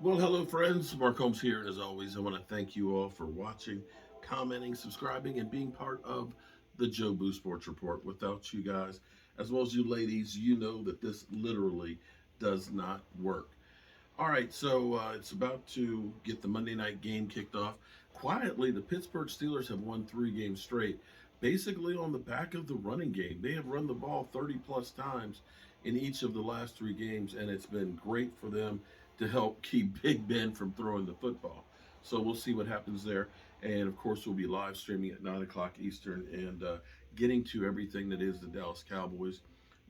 Well, hello, friends. Mark Holmes here, and as always, I want to thank you all for watching, commenting, subscribing, and being part of the Joe Boo Sports Report. Without you guys, as well as you ladies, you know that this literally does not work. All right, so it's about to get the Monday night game kicked off. Quietly, the Pittsburgh Steelers have won 3 games straight, basically on the back of the running game. They have run the ball 30 plus times in each of the last 3 games, and it's been great for them to help keep Big Ben from throwing the football. So we'll see what happens there. And of course, we'll be live streaming at 9 o'clock Eastern and getting to everything that is the Dallas Cowboys.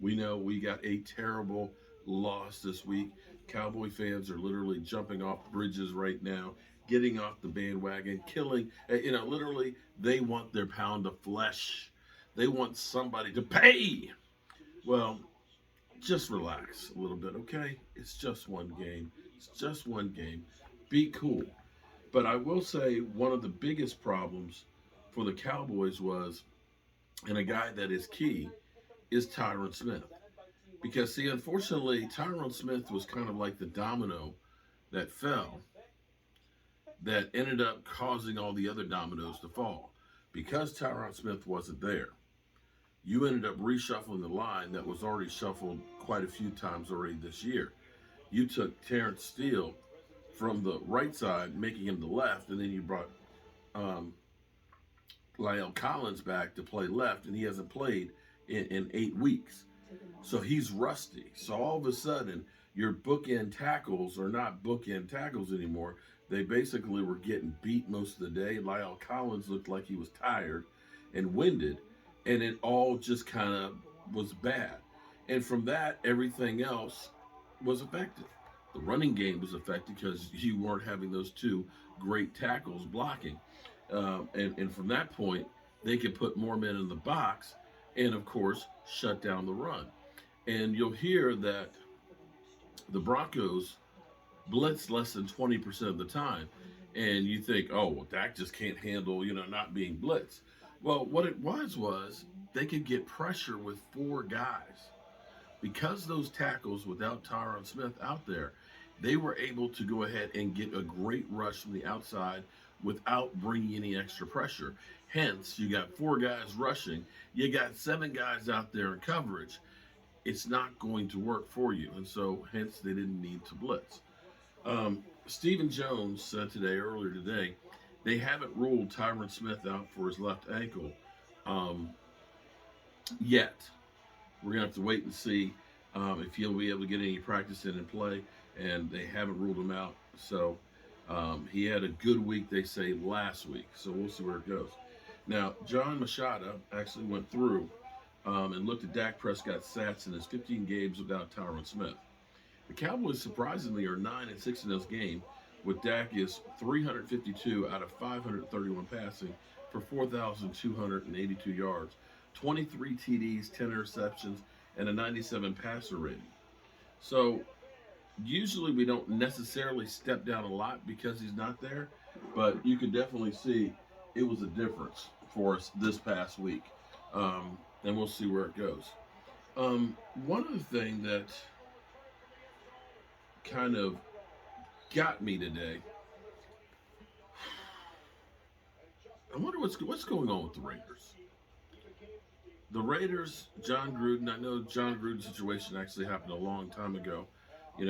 We know we got a terrible loss this week. Cowboy fans are literally jumping off bridges right now, getting off the bandwagon, killing. Literally, they want their pound of flesh. They want somebody to pay. Well, just relax a little bit, okay? It's just one game. It's just one game. Be cool. But I will say one of the biggest problems for the Cowboys was, and a guy that is key, is Tyron Smith. Because, see, unfortunately, Tyron Smith was kind of like the domino that fell that ended up causing all the other dominoes to fall. Because Tyron Smith wasn't there, you ended up reshuffling the line that was already shuffled quite a few times already this year. You took Terrence Steele from the right side, making him the left, and then you brought um, Lyle Collins back to play left, and he hasn't played in 8 weeks. So he's rusty. So all of a sudden, your bookend tackles are not bookend tackles anymore. They basically were getting beat most of the day. Lyle Collins looked like he was tired and winded, and it all just kind of was bad. And from that, everything else was affected. The running game was affected because you weren't having those two great tackles blocking. And from that point, they could put more men in the box and, of course, shut down the run. And you'll hear that the Broncos blitz less than 20% of the time. And you think, oh, well, Dak just can't handle, not being blitzed. Well, what it was they could get pressure with 4 guys. Because those tackles without Tyron Smith out there, they were able to go ahead and get a great rush from the outside without bringing any extra pressure. Hence, you got 4 guys rushing, you got 7 guys out there in coverage. It's not going to work for you, and so hence they didn't need to blitz. Stephen Jones said earlier today, they haven't ruled Tyron Smith out for his left ankle um, yet. We're gonna have to wait and see if he'll be able to get any practice in and play, and they haven't ruled him out. So he had a good week, they say, last week. So we'll see where it goes. Now, John Machada actually went through and looked at Dak Prescott's stats in his 15 games without Tyron Smith. The Cowboys surprisingly are 9-6 in this game, with Dak is 352 out of 531 passing for 4,282 yards, 23 TDs, 10 interceptions, and a 97 passer rating. So usually we don't necessarily step down a lot because he's not there, but you can definitely see it was a difference for us this past week. And we'll see where it goes. One other thing that kind of got me today, I wonder what's going on with the Raiders. The Raiders, John Gruden. I know John Gruden's situation actually happened a long time ago. We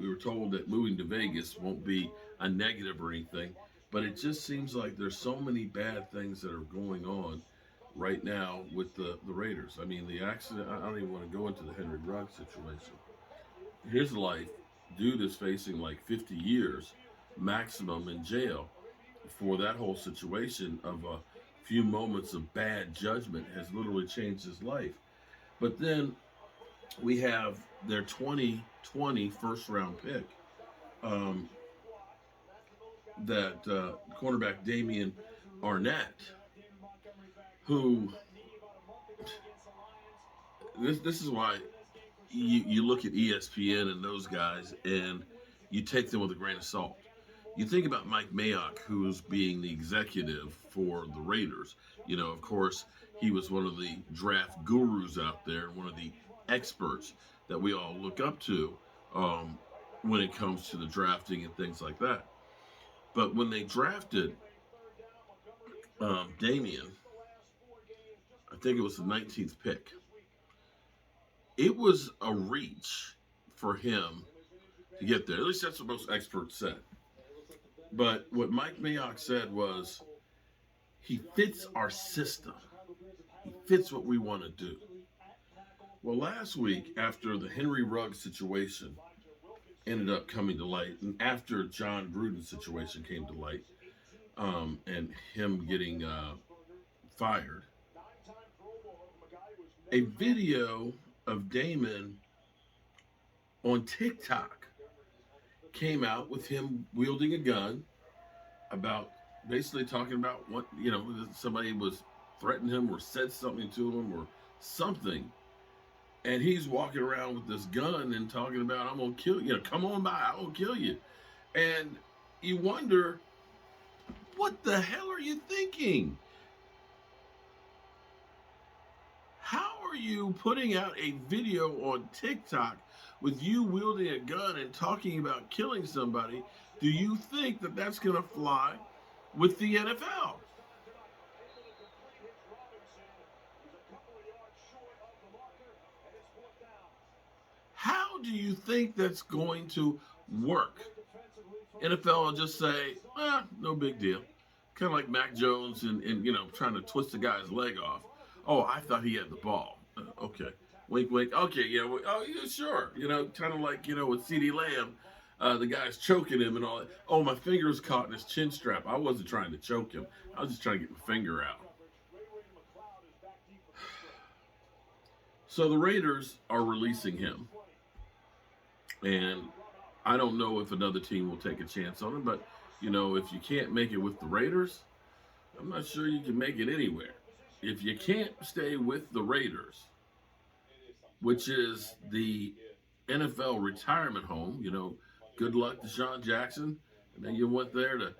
were told that moving to Vegas won't be a negative or anything, but it just seems like there's so many bad things that are going on right now with the Raiders. I mean, the accident, I don't even want to go into the Henry Ruggs situation. His life, dude is facing like 50 years maximum in jail for that whole situation of a few moments of bad judgment has literally changed his life. But then we have their 2020 first round pick, um, that cornerback Damon Arnette, who this is why you look at ESPN and those guys and you take them with a grain of salt. You think about Mike Mayock, who's being the executive for the Raiders. Of course, he was one of the draft gurus out there, one of the experts that we all look up to. Um, when it comes to the drafting and things like that. But when they drafted Damian, I think it was the 19th pick, it was a reach for him to get there. At least that's what most experts said. But what Mike Mayock said was, he fits our system. He fits what we want to do. Well, last week, after the Henry Ruggs situation ended up coming to light, and after John Gruden's situation came to light, and him getting fired, a video of Damon on TikTok came out with him wielding a gun, about basically talking about what, somebody was threatened him or said something to him or something. And he's walking around with this gun and talking about, I'm going to kill you. Come on by, I'm going to kill you. And you wonder, what the hell are you thinking? How are you putting out a video on TikTok with you wielding a gun and talking about killing somebody? Do you think that that's going to fly with the NFL? How do you think that's going to work? NFL will just say, no big deal. Kind of like Mac Jones and trying to twist the guy's leg off. Oh, I thought he had the ball. Okay. Wink, wink. Okay, yeah. Oh, yeah, sure. Kind of like, with CeeDee Lamb, the guy's choking him and all that. Oh, my finger's caught in his chin strap. I wasn't trying to choke him. I was just trying to get my finger out. So the Raiders are releasing him. And I don't know if another team will take a chance on him, but, if you can't make it with the Raiders, I'm not sure you can make it anywhere. If you can't stay with the Raiders, which is the NFL retirement home, good luck to Sean Jackson. And then you went there to,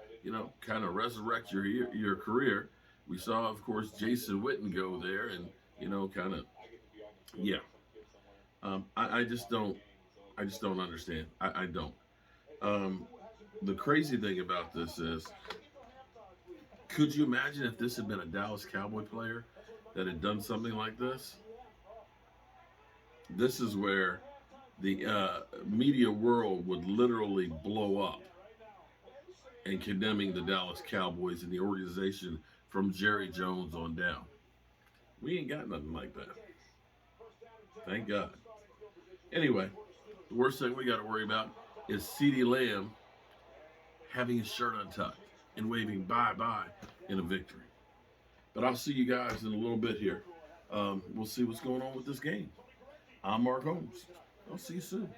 kind of resurrect your career. We saw, of course, Jason Witten go there and, kind of, yeah. I just don't understand. I don't. The crazy thing about this is, could you imagine if this had been a Dallas Cowboy player that had done something like this? This is where the media world would literally blow up and condemning the Dallas Cowboys and the organization from Jerry Jones on down. We ain't got nothing like that. Thank God. Anyway, the worst thing we got to worry about is CeeDee Lamb having his shirt untucked and waving bye-bye in a victory. But I'll see you guys in a little bit here. We'll see what's going on with this game. I'm Mark Holmes. I'll see you soon.